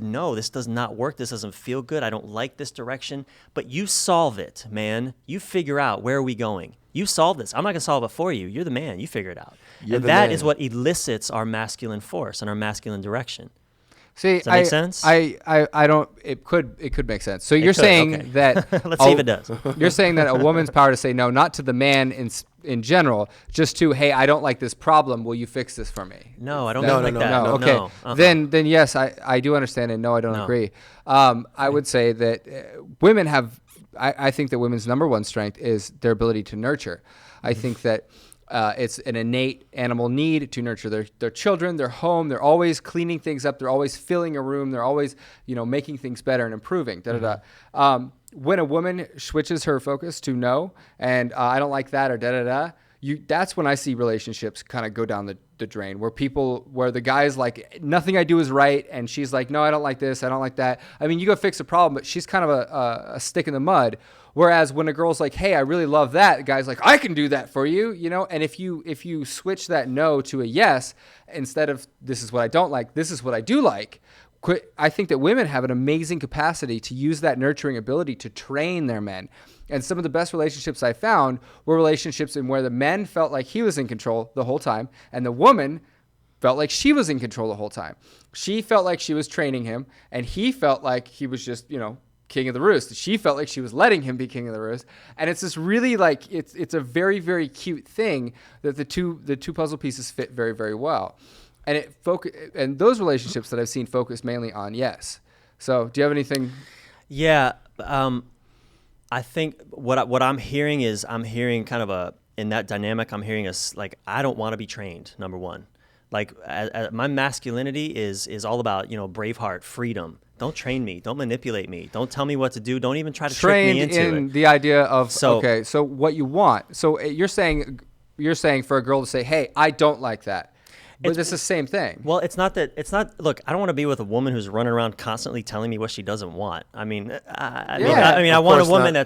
no, this does not work, this doesn't feel good, I don't like this direction. But you solve it, man. You figure out, where are we going? You solve this. I'm not gonna solve it for you. You're the man. You figure it out. And that is what elicits our masculine force and our masculine direction. See, does that make sense? I don't. It could make sense. So you're saying that. Let's see if it does. You're saying that a woman's power to say no, not to the man in general, just to, hey, I don't like this problem. Will you fix this for me? No, I don't like that. No. Okay. Then yes, I do understand, and no, I don't agree. I would say that women have. I think that women's number one strength is their ability to nurture. I think that. It's an innate animal need to nurture their children, their home. They're always cleaning things up. They're always filling a room. They're always, making things better and improving. When a woman switches her focus to no, and I don't like that, or that's when I see relationships kind of go down the drain, where the guy is like, nothing I do is right, and she's like, no, I don't like this, I don't like that. I mean, you go fix a problem, but she's kind of a stick in the mud. Whereas when a girl's like, hey, I really love that, the guy's like, I can do that for you, And if you switch that no to a yes, instead of this is what I don't like, this is what I do like, I think that women have an amazing capacity to use that nurturing ability to train their men. And some of the best relationships I found were relationships in where the men felt like he was in control the whole time, and the woman felt like she was in control the whole time. She felt like she was training him, and he felt like he was just, king of the roost. She felt like she was letting him be king of the roost. And it's this really it's a very, very cute thing that the two puzzle pieces fit very, very well. And and those relationships that I've seen focus mainly on yes. So do you have anything? Yeah. I think what I'm hearing is kind of in that dynamic, I'm hearing I don't want to be trained, number one. Like my masculinity is all about, Braveheart, freedom. Don't train me. Don't manipulate me. Don't tell me what to do. Don't even try to trick me into it. The idea of, so what you want. So you're saying for a girl to say, hey, I don't like that. But it's the same thing. Well, look, I don't want to be with a woman who's running around constantly telling me what she doesn't want. I want a woman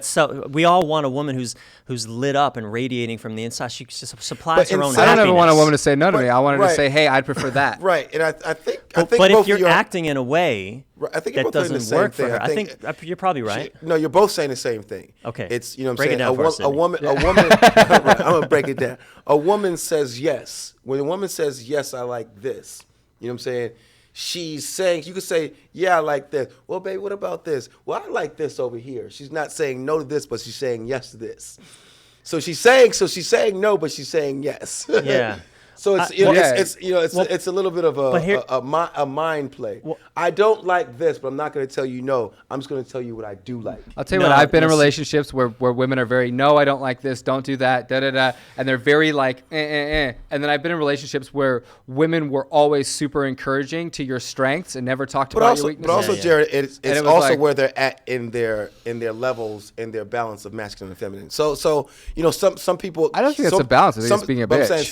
we all want a woman who's lit up and radiating from the inside. She just supplies her own happiness. I don't ever want a woman to say no to me. I want her to say, hey, I'd prefer that. Right. And I think but if you're acting in a way I think that doesn't work for her, I think you're probably right. No, you're both saying the same thing. Okay. It's, break it down for us, a woman, right, I'm going to break it down. A woman says yes. When a woman says, yes, I like this, you know what I'm saying? She's saying, you could say, yeah, I like this. Well, babe, what about this? Well, I like this over here. She's not saying no to this, but she's saying yes to this. So she's saying no, but she's saying yes. Yeah. So it's a little bit of a mind play. Well, I don't like this, but I'm not going to tell you no. I'm just going to tell you what I do like. I'll tell you what, I've been in relationships where women are very, no, I don't like this, don't do that, and they're very like, And then I've been in relationships where women were always super encouraging to your strengths and never talked about your weaknesses. But also, Jared, it's also like, where they're at in their levels, in their balance of masculine and feminine. So some people. I don't think it's a balance. I think it's being a bitch. I'm saying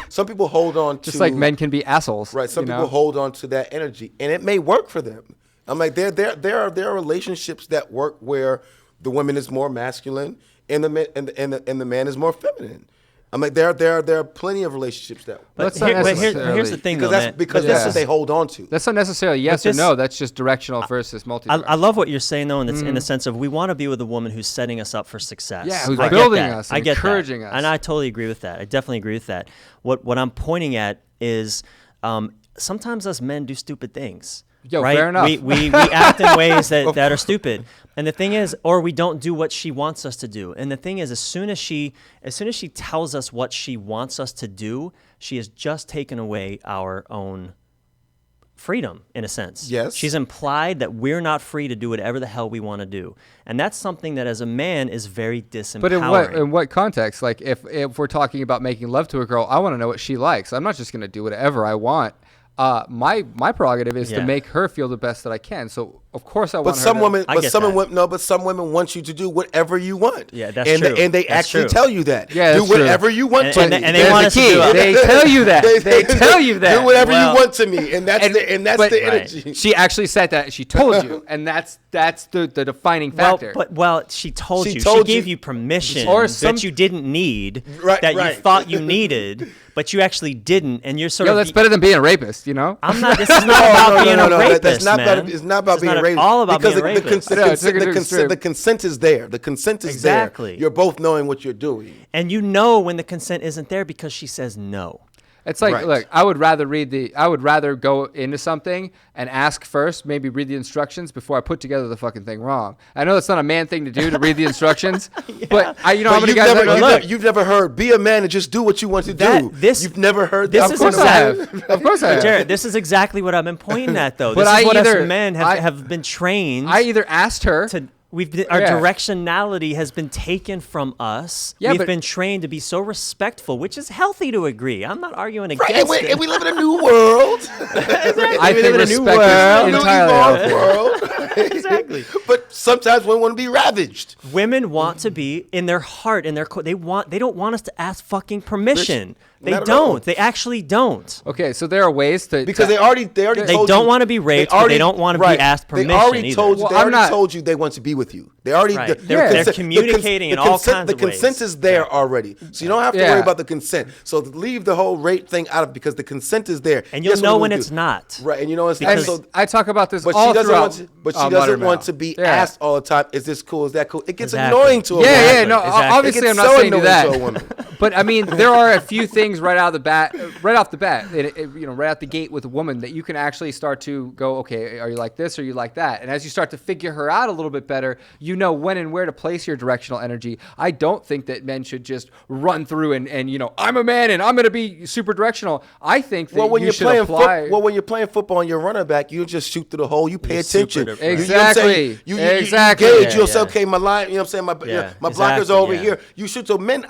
some people hold on to, just like men can be assholes, right? Some people hold on to that energy, and it may work for them. I'm like, there are relationships that work where the woman is more masculine and the man is more feminine. I'm like, there are plenty of relationships that. But here's the thing, because that's what they hold on to. That's not necessarily yes or no. That's just directional versus multi-directional. I love what you're saying though, in the sense of we want to be with a woman who's setting us up for success. Yeah, who's building us, encouraging us, and I totally agree with that. I definitely agree with that. What I'm pointing at is sometimes us men do stupid things. Right? Fair enough. We act in ways that are stupid. And the thing is, or we don't do what she wants us to do. And the thing is, as soon as she tells us what she wants us to do, she has just taken away our own freedom, in a sense. Yes. She's implied that we're not free to do whatever the hell we want to do. And that's something that as a man is very disempowering. But in what context? Like if we're talking about making love to a girl, I want to know what she likes. I'm not just going to do whatever I want. my prerogative is to Yeah. make her feel the best that I can. So of course I want But her some to, women, I but get some that. women, no, but some women want you to do whatever you want. Yeah, that's and true. And they That's actually true. tell you that. Yeah, do that's true. whatever you want to And me. they There's want the us to key. do it. They tell you that. They tell you that. Do whatever Well- you want to me, and that's but- the Right. energy. She actually said that. She told you, and that's the defining factor. She told She you. told She gave you- you permission Or some- that you didn't need, Right, that right. you thought you needed, but you actually didn't, and you're sort Yo, of. that's better than being a rapist, you know? I'm not. This is not about being a rapist, That's not man. about. It's not about It's being not a rapist. all about because being a rapist. No, it's taken to the extreme. the consent is there. The consent is Exactly. there. You're both knowing what you're doing. And you know when the consent isn't there because she says no. It's like, Right. look, I would rather go into something and ask first, maybe read the instructions before I put together the fucking thing wrong. I know that's not a man thing to do, to read the instructions, but how But many guys I know? look. you've never heard, be a man and just do what you want to That- do. this- You've never heard this that. is Of course I have. Of course I have. Jared, this is exactly what I've been pointing at, though. But This I is what either- us men I- have been trained I either asked her to. Our Yeah. directionality has been taken from us. Yeah, We've but- been trained to be so respectful, which is healthy to agree. I'm not arguing Right, against and, it. and we live in a new world. I We think live in a new respect world. is New entirely evolved healthy. world. Exactly. But sometimes women want to be ravaged. Women want to be in their heart, in their they don't want us to ask fucking permission. They Not at all. don't. They actually don't. Okay, so there are ways to Because they already They told don't you- want to be raped, but they don't want to be asked permission They already either. told you. Well, They I'm already not- told you they want to be with you. They already. Right. The They're consent- communicating in the all consent- kinds The of ways. consent is there already, so you don't have to Yeah. worry about the consent. So leave the whole rape thing out of it because the consent is there. And you'll Guess what know we when do? it's not. Right, and you know it's And not. So, I talk about this but all she doesn't throughout. want to. But she Modern doesn't want Male. to be Yeah. asked all the time. Is this cool? Is that cool? It gets Exactly. annoying to a Yeah, woman. yeah, no. Exactly. Obviously, It I'm gets not so saying do annoying that. to a woman. But I mean, there are a few things right off the bat, right out the gate with a woman that you can actually start to go, okay, are you like this or you like that? And as you start to figure her out a little bit better, you know when and where to place your directional energy. I don't think that men should just run through and I'm a man and I'm going to be super directional. I think that When you you're should playing apply. when you're playing football and you're running back, you just shoot through the hole. You pay You're attention. super You know different. what I'm saying? Exactly. You Exactly. gauge. Yeah, You'll say, yeah. okay, my line. You know what I'm saying? My Yeah, my blockers exactly, are over yeah. here. You shoot. So men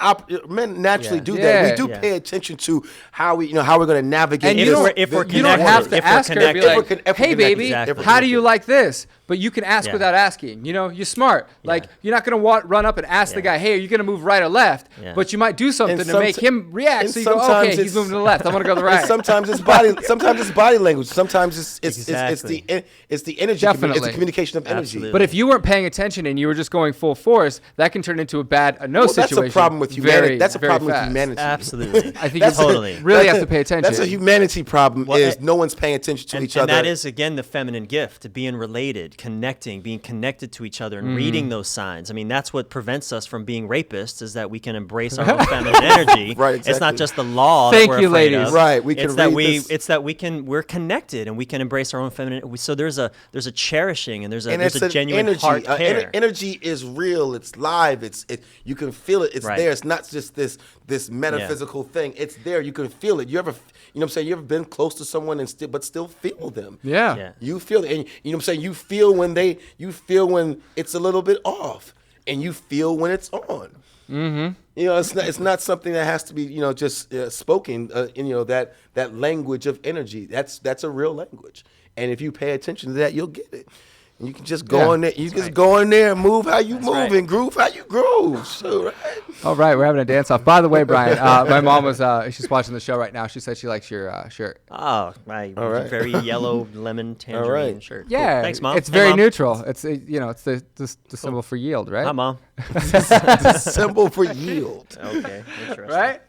naturally Yeah. do Yeah. that. We do Yeah. pay attention to how we're going to navigate. And If you this- don't, we're- if we're you don't connected, have to if we're ask her to be connected. like, If we're hey, connected. baby, Exactly. how do you like this? But you can ask Yeah. without asking. You're smart. Like, you're not going to run up and ask the Yeah. guy, hey, are you going to move right or left? Yeah. But you might do something And to make him react. and So you go, sometimes okay, he's it's- moving to the left. I'm going to go to the And right. sometimes it's body. Sometimes it's body language. Sometimes it's Exactly. it's the energy. It's Definitely. the communication of energy. Absolutely. But if you weren't paying attention and you were just going full force, that can turn into a no Well, situation. that's a problem with humanity. very, That's a very problem with fast. humanity. Absolutely. I think That's you a- totally. really that's have to pay attention. That's a humanity problem. Well, Is no one's paying attention to each And other. that is, again, the feminine gift, to being related, connecting, being connected to each other and reading those signs. I mean, that's what prevents us from being rapists, is that we can embrace our own feminine energy. Right, It's not exactly. just the law Thank that we're you, afraid ladies. of. Right, we can it's that read we this. it's that we're connected and we can embrace our own feminine. So there's a cherishing and there's and a an genuine energy. heart care. Energy is real. It's live. You can feel it. It's Right. there. It's not just this metaphysical thing. It's there. You can feel it. You ever, you know what I'm saying? You ever been close to someone and but still feel them? Yeah. Yeah. You feel it. And you know what I'm saying? You feel when it's a little bit off, and you feel when it's on. Mm-hmm. It's not something that has to be just spoken. In that language of energy. That's a real language. And if you pay attention to that, you'll get it. And you can just go in there. You just go in there and move how you move right. and groove how you groove. So, right? All right, we're having a dance off. By the way, Brian, my mom was she's watching the show right now. She said she likes your shirt. Oh, my right. very yellow lemon tangerine right. shirt. Cool. Yeah, Thanks, Mom. It's Hey, very Mom. neutral. It's it's the symbol for yield, right? Hi, Mom. Symbol for yield. Okay, interesting. Right?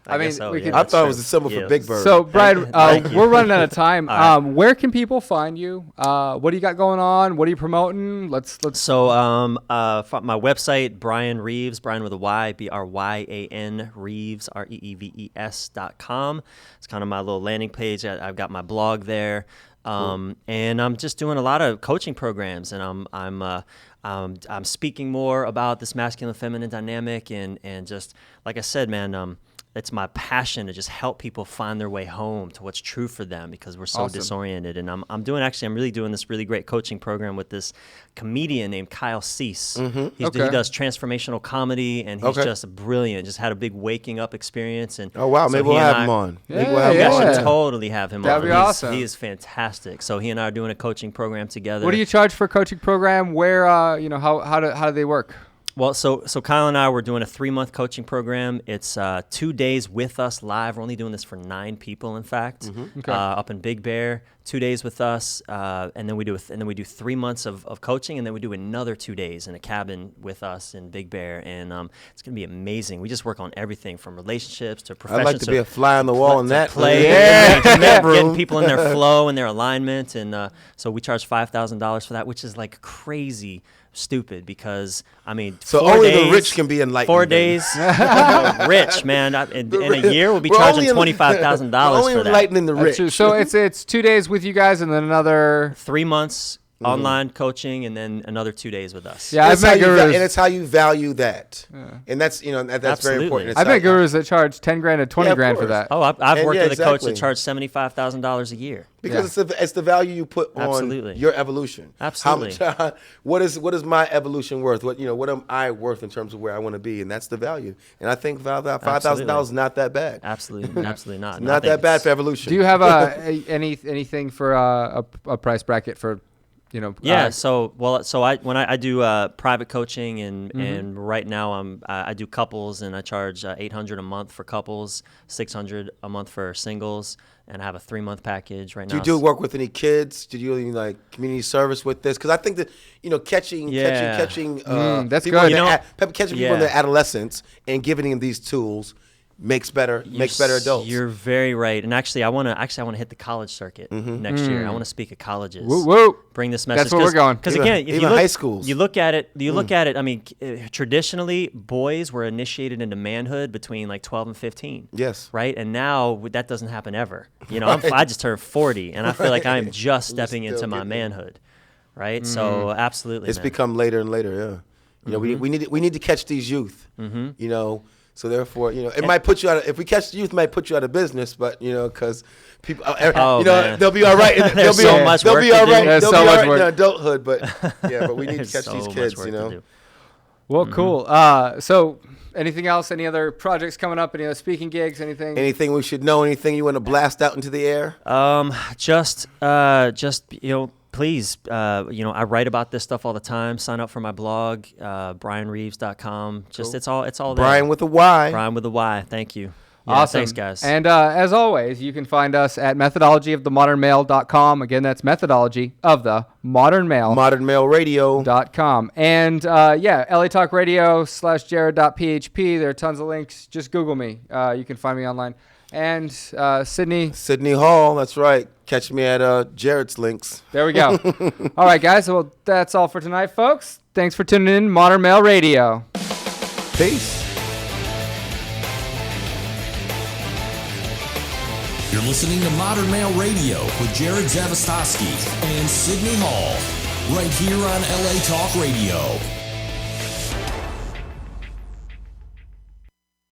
I mean, guess so, we yeah, could. I that's thought true. it was a symbol for Yeah. Big Bird. So, Brian, Thank you. we're running out of time. All right. Where can people find you? What do you got going on? What are you promoting? Let's. So, my website, Brian Reeves, Brian with a Y, BRYAN Reeves, REEVES.com. It's kind of my little landing page. I've got my blog there, and I'm just doing a lot of coaching programs, and I'm speaking more about this masculine feminine dynamic, and just like I said, man, it's my passion to just help people find their way home to what's true for them, because we're so Awesome. disoriented. And I'm really doing this really great coaching program with this comedian named Kyle Cease. Okay. He does transformational comedy, and he's Okay. just brilliant. Just had a big waking up experience. And Oh wow, so maybe he we'll and have I- him on. Maybe Yeah, we'll have We him yeah. on. should totally have him That'd on. be awesome. He is fantastic. So he and I are doing a coaching program together. What do you charge for a coaching program? Where, how do they work? Well, so Kyle and I were doing a 3-month coaching program. It's 2 days with us live. We're only doing this for 9 people, in fact, Okay. up in Big Bear. 2 days with us, and then we do 3 months of coaching, and then we do another 2 days in a cabin with us in Big Bear, and it's gonna be amazing. We just work on everything from relationships to professions. I'd like to be a fly on the wall in that play, getting people in their flow and their alignment, and so we charge $5,000 for that, which is like crazy stupid, because I mean, So 4 only days, the rich can be enlightened. 4 then. days, rich man. In a year, we'll be We're charging only in- $25,000 we're only for that. enlightening the That's rich. true. So it's 2 days with you guys and then another. 3 months online coaching, and then another 2 days with us. Yeah, And I've it's how met you va- gurus. and it's how you value that, and that's that's very Absolutely. important. It's I've how- met gurus that charge 10 grand and 20 Yeah, of grand for course. that. Oh, I've And worked yeah, with a coach exactly. that charged $75,000 a year. because it's the value you put on Absolutely. your evolution. Absolutely. How much, what is my evolution worth? What am I worth in terms of where I want to be? And that's the value. And I think $5,000 is not that bad. Absolutely, absolutely not. Not that bad for evolution. Do you have anything for a price bracket for, Yeah. So I do private coaching, and right now I do couples, and I charge $800 a month for couples, $600 a month for singles, and I have a 3-month package right Do now. you do work with any kids? Did you do any like community service with this? Because I think that catching that's people good. in You know- their, catching people in Yeah. their adolescence and giving them these tools makes better adults. You're very right. And actually, I want to hit the college circuit next year. I want to speak at colleges. Woo, woo. Bring this message. That's where we're going. Because Even- again, if even you look, high schools. You look at it. I mean, traditionally, boys were initiated into manhood between like 12 and 15. Yes. Right. And now that doesn't happen ever. I just turned 40, and I feel like I'm just stepping into my manhood. Right. So absolutely, It's man. become later and later. Yeah. We need to catch these youth. So therefore, it might put you out. If we catch the youth, it might put you out of business. But because people, man. they'll be all right. There's so much They'll work be to all do. right. There's They'll so be all much right work. in adulthood. But but we need to There's catch so these much kids. work to do. Well, cool. So anything else? Any other projects coming up? Any other speaking gigs? Anything? Anything we should know? Anything you want to blast out into the air? Please, I write about this stuff all the time. Sign up for my blog, brianreeves.com. It's all there. Brian with a Y. Brian with a Y. Thank you. Yeah, Awesome. Thanks, guys. And as always, you can find us at methodologyofthemodernmale.com. Again, that's methodology of the modern male. Modern Male Radio. .com. And LA Talk Radio /Jared.php. There are tons of links. Just Google me. You can find me online. And Sydney, Sydney Hall. That's right. Catch me at Jared's links. there we go. All right, guys. Well, that's all for tonight, folks. Thanks for tuning in. Modern Male Radio. Peace. You're listening to Modern Male Radio with Jared Zavastosky and Sydney Hall, right here on LA Talk Radio.